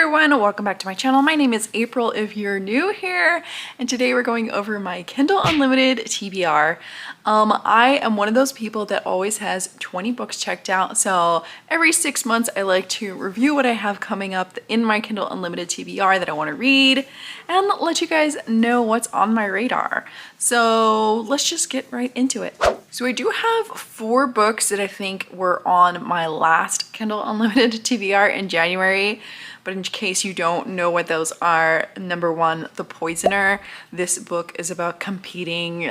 everyone, welcome back to my channel. My name is April if you're new here, and today we're going over my Kindle Unlimited TBR. I am one of those people that always has 20 books checked out, so every 6 months I like to review what I have coming up in my Kindle Unlimited TBR that I want to read and let you guys know what's on my radar. So let's just get right into it. So I do have 4 books that I think were on my last Kindle Unlimited TBR in January. But in case you don't know what those are, number 1, The Poisoner. This book is about competing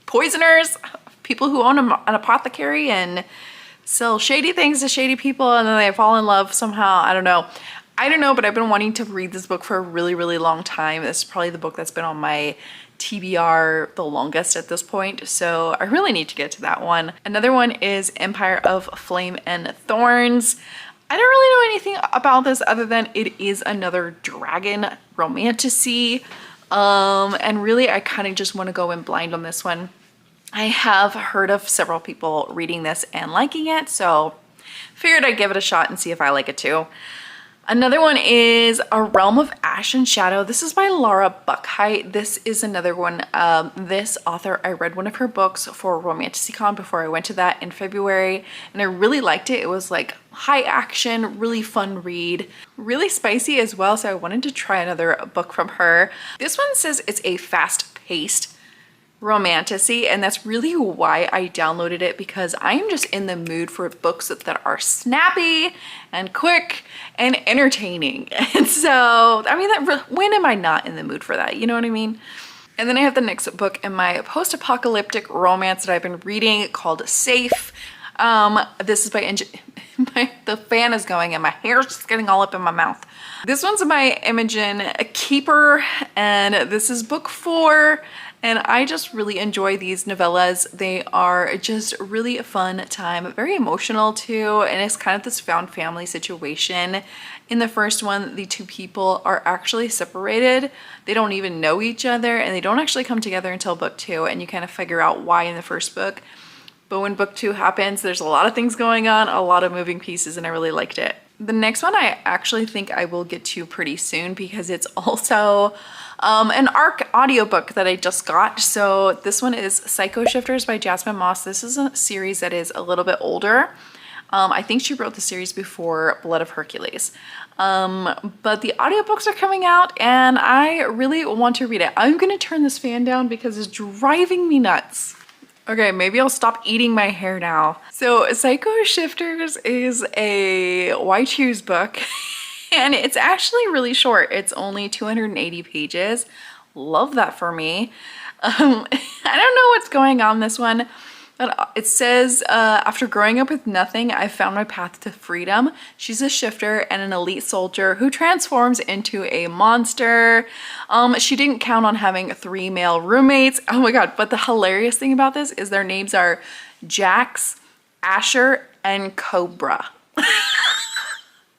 poisoners, people who own an apothecary and sell shady things to shady people, and then they fall in love somehow. I don't know, but I've been wanting to read this book for a really long time. This is probably the book that's been on my TBR the longest at this point, so I really need to get to that one. Another one is Empire of Flame and Thorns. I don't really know anything about this other than it is another dragon romantasy, and really I kind of just want to go in blind on this one. I have heard of several people reading this and liking it, so figured I'd give it a shot and see if I like it too. Another one is A Realm of Ash and Shadow. This is by Laura Buckheit. This is another one. This author, I read one of her books for Romanticycon before I went to that in February, and I really liked it. It was like high action, really fun read, really spicy as well, so I wanted to try another book from her. This one says it's a fast-paced romantasy, and that's really why I downloaded it, because I am just in the mood for books that are snappy and quick and entertaining. And so, I mean, when am I not in the mood for that? You know what I mean? And then I have the next book in my post-apocalyptic romance that I've been reading called Safe. This is by the fan is going and my hair's just getting all up in my mouth. This one's by Imogen Keeper, and this is book 4. And I just really enjoy these novellas. They are just really a fun time, very emotional too, and it's kind of this found family situation. In the first one, the 2 people are actually separated. They don't even know each other, and they don't actually come together until book 2, and you kind of figure out why in the first book. But when book 2 happens, there's a lot of things going on, a lot of moving pieces, and I really liked it. The next one I actually think I will get to pretty soon because it's also an ARC audiobook that I just got. So this one is Psycho Shifters by Jasmine Moss. This is a series that is a little bit older. I think she wrote the series before Blood of Hercules. But the audiobooks are coming out and I really want to read it. I'm gonna turn this fan down because it's driving me nuts. Okay, maybe I'll stop eating my hair now. So Psycho Shifters is a Why Choose book. And it's actually really short. It's only 280 pages. Love that for me. I don't know what's going on in this one, but it says, after growing up with nothing, I found my path to freedom. She's a shifter and an elite soldier who transforms into a monster. She didn't count on having 3 male roommates. Oh my God. But the hilarious thing about this is their names are Jax, Asher, and Cobra.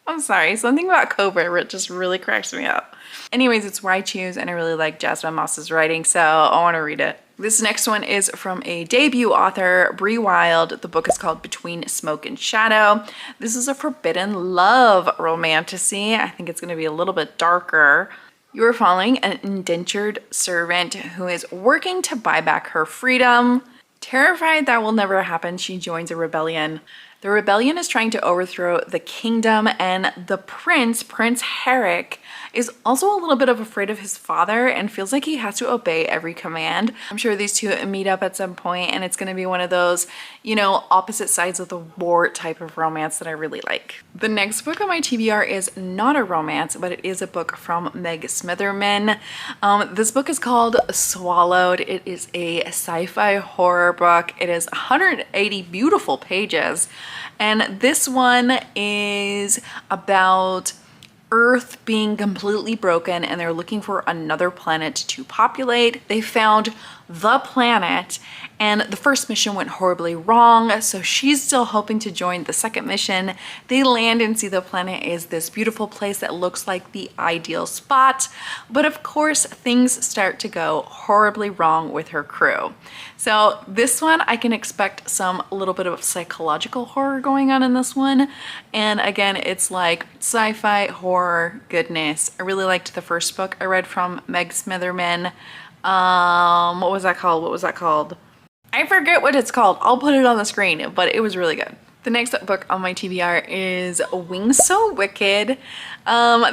I'm sorry, something about Cobra just really cracks me up. Anyways, it's Why Choose, and I really like Jasmine Moss's writing, so I want to read it. This next one is from a debut author, Bree Wild. The book is called Between Smoke and Shadow. This is a forbidden love romantasy. I think it's going to be a little bit darker. You are following an indentured servant who is working to buy back her freedom. Terrified that will never happen, she joins a rebellion. The rebellion is trying to overthrow the kingdom, and the Prince Herrick, is also a little bit afraid of his father and feels like he has to obey every command. I'm sure these 2 meet up at some point, and it's going to be one of those, you know, opposite sides of the war type of romance that I really like. The next book on my TBR is not a romance, but it is a book from Meg Smitherman. This book is called Swallowed. It is a sci-fi horror book. It is 180 beautiful pages. And this one is about Earth being completely broken and they're looking for another planet to populate. They found the planet, and the first mission went horribly wrong, so she's still hoping to join the second mission. They land and see the planet is this beautiful place that looks like the ideal spot, but of course things start to go horribly wrong with her crew. So this one, I can expect some little bit of psychological horror going on in this one, and again, it's like sci-fi horror goodness. I really liked the first book I read from Meg Smitherman. What was that called? I forget what it's called. I'll put it on the screen, but it was really good. The next book on my TBR is Wings So Wicked.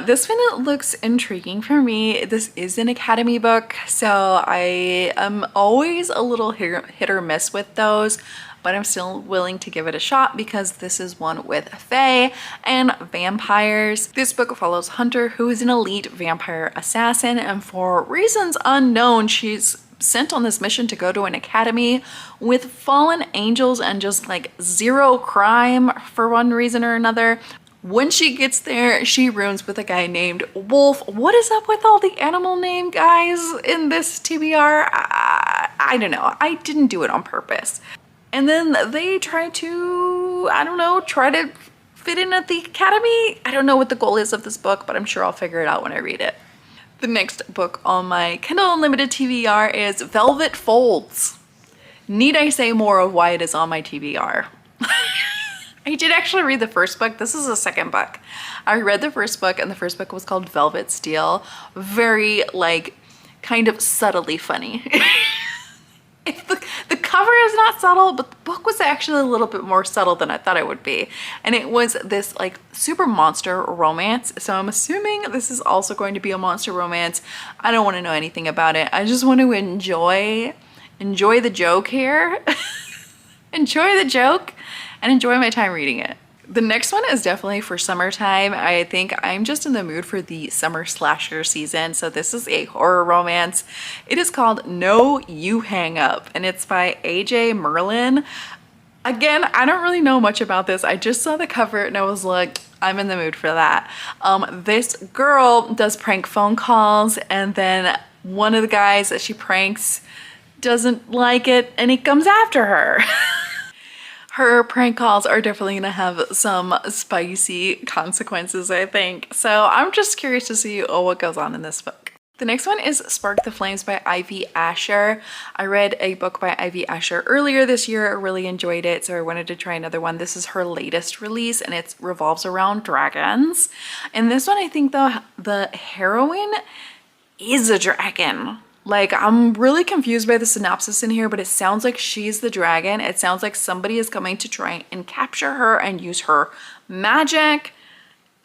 This one looks intriguing for me. This is an academy book, so I am always a little hit or miss with those, but I'm still willing to give it a shot because this is one with fae and vampires. This book follows Hunter, who is an elite vampire assassin, and for reasons unknown, she's sent on this mission to go to an academy with fallen angels and just like zero crime for one reason or another. When she gets there, she rooms with a guy named Wolf. What is up with all the animal name guys in this TBR? I don't know. I didn't do it on purpose. And then they try to, I don't know, try to fit in at the academy. I don't know what the goal is of this book, but I'm sure I'll figure it out when I read it. The next book on my Kindle Unlimited TBR is Velvet Folds. Need I say more of why it is on my TBR? I did actually read the first book. This is the second book. I read the first book, and the first book was called Velvet Steel. Very, like, kind of subtly funny. The cover is not subtle, but the book was actually a little bit more subtle than I thought it would be. And it was this like super monster romance. So I'm assuming this is also going to be a monster romance. I don't want to know anything about it. I just want to enjoy the joke here. Enjoy the joke and enjoy my time reading it. The next one is definitely for summertime. I think I'm just in the mood for the summer slasher season. So this is a horror romance. It is called No You Hang Up, and it's by AJ Merlin. Again, I don't really know much about this. I just saw the cover and I was like, I'm in the mood for that. This girl does prank phone calls, and then one of the guys that she pranks doesn't like it and he comes after her. Her prank calls are definitely gonna have some spicy consequences, I think. So I'm just curious to see what goes on in this book. The next one is Spark the Flames by Ivy Asher. I read a book by Ivy Asher earlier this year. I really enjoyed it, so I wanted to try another one. This is her latest release, and it revolves around dragons. And this one, I think the heroine is a dragon. Like, I'm really confused by the synopsis in here, but it sounds like she's the dragon. It sounds like somebody is coming to try and capture her and use her magic,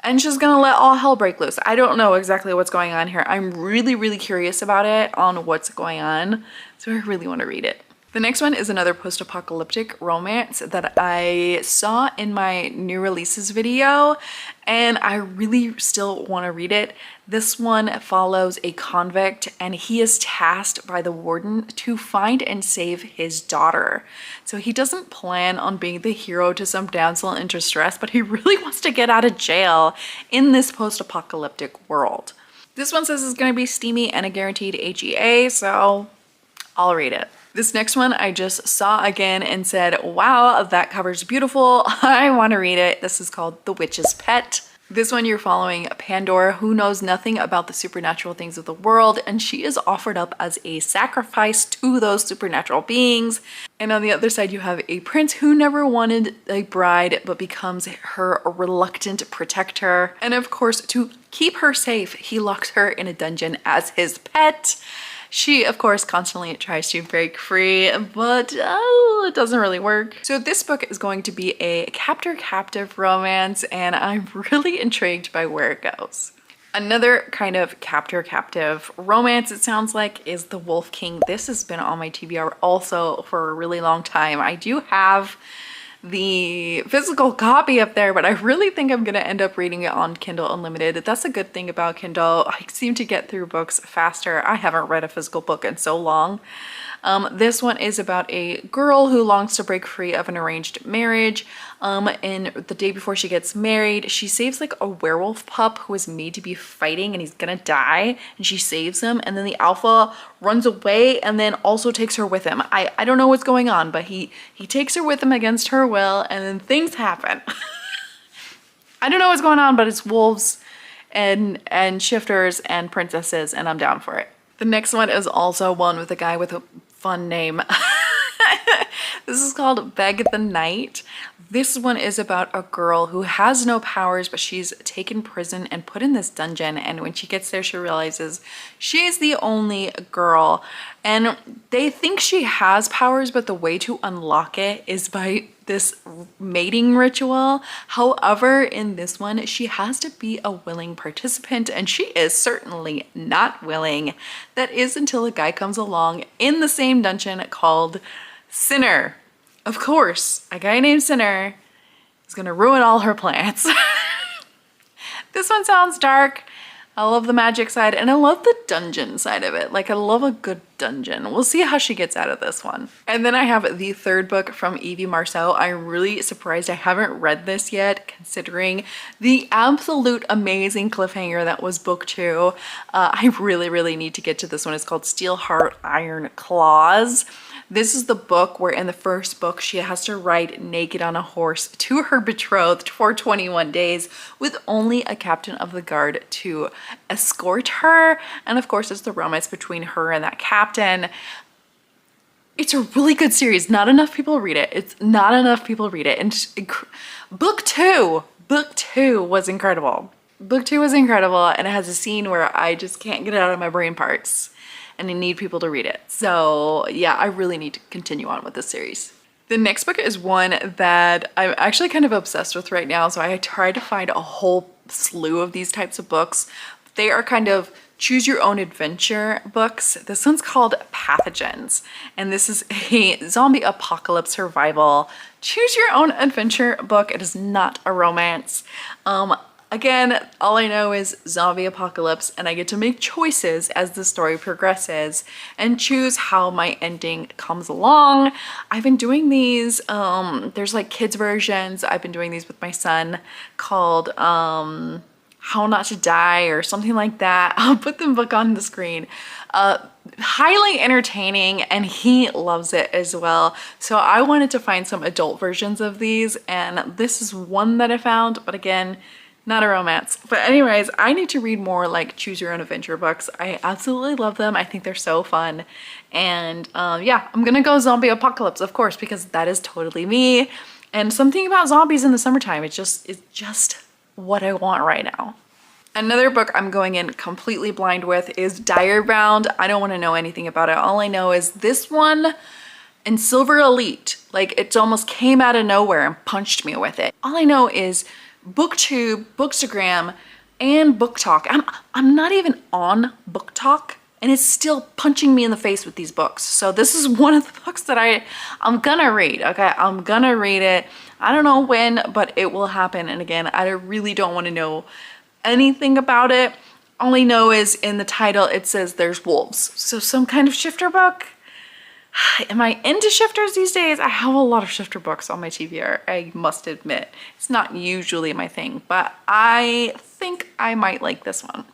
and she's gonna let all hell break loose. I don't know exactly what's going on here. I'm really, really curious about it, on what's going on, so I really want to read it. The next one is another post-apocalyptic romance that I saw in my new releases video, and I really still want to read it. This one follows a convict, and he is tasked by the warden to find and save his daughter. So he doesn't plan on being the hero to some damsel in distress, but he really wants to get out of jail in this post-apocalyptic world. This one says it's going to be steamy and a guaranteed HEA, so I'll read it. This next one I just saw again and said, wow, that cover's beautiful. I want to read it. This is called The Witch's Pet. This one, you're following Pandora, who knows nothing about the supernatural things of the world, and she is offered up as a sacrifice to those supernatural beings. And on the other side, you have a prince who never wanted a bride, but becomes her reluctant protector. And of course, to keep her safe, he locks her in a dungeon as his pet. She, of course, constantly tries to break free, but it doesn't really work. So this book is going to be a captor-captive romance, and I'm really intrigued by where it goes. Another kind of captor-captive romance, it sounds like, is The Wolf King. This has been on my TBR also for a really long time. I do have the physical copy up there, but I really think I'm gonna end up reading it on Kindle Unlimited. That's a good thing about Kindle. I seem to get through books faster. I haven't read a physical book in so long. This one is about a girl who longs to break free of an arranged marriage. And the day before she gets married, she saves like a werewolf pup who is made to be fighting and he's gonna die, and she saves him, and then the alpha runs away and then also takes her with him. I don't know what's going on, but he takes her with him against her will, and then things happen. I don't know what's going on, but it's wolves and shifters and princesses, and I'm down for it. The next one is also one with a guy with a fun name. This is called Beg the Night. This one is about a girl who has no powers, but she's taken prison and put in this dungeon. And when she gets there, she realizes she's the only girl. And they think she has powers, but the way to unlock it is by this mating ritual. However, in this one, she has to be a willing participant, and she is certainly not willing. That is until a guy comes along in the same dungeon called Sinner. Of course, a guy named Sinner is gonna ruin all her plans. This one sounds dark. I love the magic side, and I love the dungeon side of it. Like, I love a good dungeon. We'll see how she gets out of this one. And then I have the third book from Evie Marcel. I'm really surprised I haven't read this yet, considering the absolute amazing cliffhanger that was book 2. I really need to get to this one. It's called Steel Heart, Iron Claws. This is the book where in the first book she has to ride naked on a horse to her betrothed for 21 days with only a captain of the guard to escort her. And of course, it's the romance between her and that captain. It's a really good series. Not enough people read it. And book two was incredible. Book 2 was incredible, and it has a scene where I just can't get it out of my brain parts. And I need people to read it. So yeah, I really need to continue on with this series. The next book is one that I'm actually kind of obsessed with right now. So I tried to find a whole slew of these types of books. They are kind of choose your own adventure books. This one's called Pathogens. And this is a zombie apocalypse survival choose your own adventure book. It is not a romance. Again, all I know is zombie apocalypse, and I get to make choices as the story progresses and choose how my ending comes along. I've been doing these, there's like kids versions. I've been doing these with my son called How Not to Die or something like that. I'll put the book on the screen. Highly entertaining, and he loves it as well. So I wanted to find some adult versions of these, and this is one that I found, but again, not a romance. But anyways, I need to read more like choose your own adventure books. I absolutely love them. I think they're so fun. And yeah, I'm gonna go zombie apocalypse, of course, because that is totally me. And something about zombies in the summertime, it's just what I want right now. Another book I'm going in completely blind with is Diary Bound. I don't want to know anything about it. All I know is this one and Silver Elite. Like, it almost came out of nowhere and punched me with it. All I know is BookTube, Bookstagram, and BookTok. I'm not even on BookTok, and it's still punching me in the face with these books. So this is one of the books that I'm gonna read, okay? I'm gonna read it. I don't know when, but it will happen. And again, I really don't want to know anything about it. All I know is in the title, it says there's wolves. So some kind of shifter book. Am I into shifters these days? I have a lot of shifter books on my TBR, I must admit. It's not usually my thing, but I think I might like this one.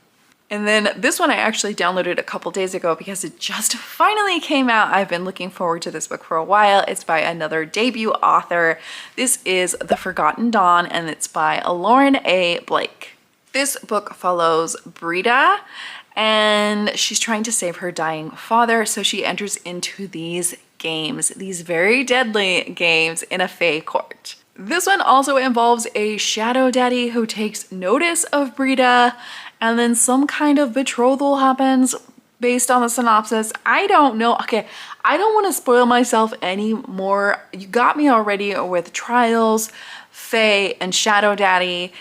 And then this one I actually downloaded a couple days ago because it just finally came out. I've been looking forward to this book for a while. It's by another debut author. This is The Forgotten Dawn, and it's by Lauren A. Blake. This book follows Brita, and she's trying to save her dying father, so she enters into these games, these very deadly games in a fae court. This one also involves a shadow daddy who takes notice of Brita, and then some kind of betrothal happens based on the synopsis. I don't know. Okay, I don't want to spoil myself anymore. You got me already with trials, fae, and shadow daddy.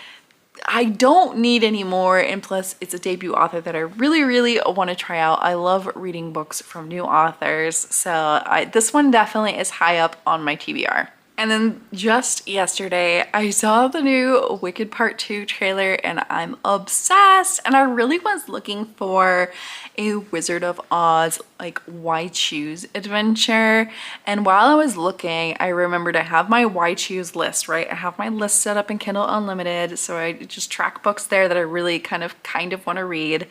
I don't need any more, and plus it's a debut author that I really want to try out. I love reading books from new authors, so this one definitely is high up on my TBR. And then just yesterday, I saw the new Wicked Part 2 trailer and I'm obsessed. And I really was looking for a Wizard of Oz, like Why Choose adventure. And while I was looking, I remembered I have my Why Choose list, right? I have my list set up in Kindle Unlimited. So I just track books there that I really kind of want to read.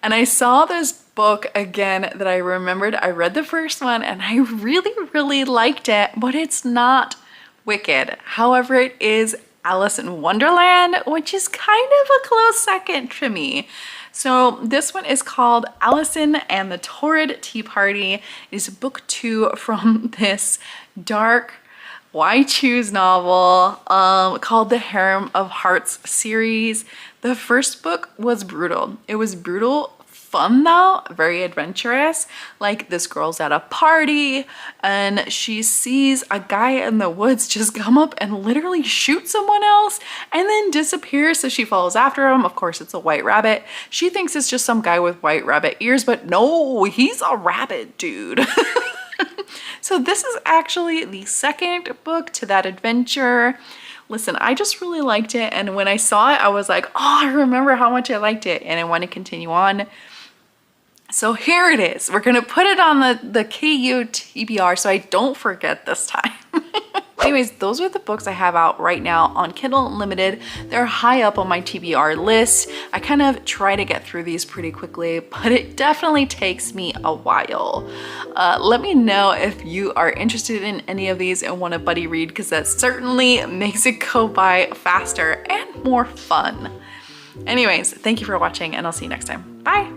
And I saw this book again that I remembered. I read the first one and I really liked it, but it's not Wicked. However, it is Alice in Wonderland, which is kind of a close second to me. So this one is called Allison and the Torrid Tea Party. It is book 2 from this dark Why Choose novel called the Harem of Hearts series. The first book was brutal. It was brutal, fun though, very adventurous. Like this girl's at a party and she sees a guy in the woods just come up and literally shoot someone else and then disappears. So she follows after him. Of course, it's a white rabbit. She thinks it's just some guy with white rabbit ears, but no, he's a rabbit dude. So this is actually the second book to that adventure. Listen, I just really liked it. And when I saw it, I was like, oh, I remember how much I liked it. And I want to continue on. So here it is. We're going to put it on the KU TBR so I don't forget this time. Anyways, those are the books I have out right now on Kindle Unlimited. They're high up on my TBR list. I kind of try to get through these pretty quickly, but it definitely takes me a while. Let me know if you are interested in any of these and want a buddy read, because that certainly makes it go by faster and more fun. Anyways, thank you for watching and I'll see you next time. Bye.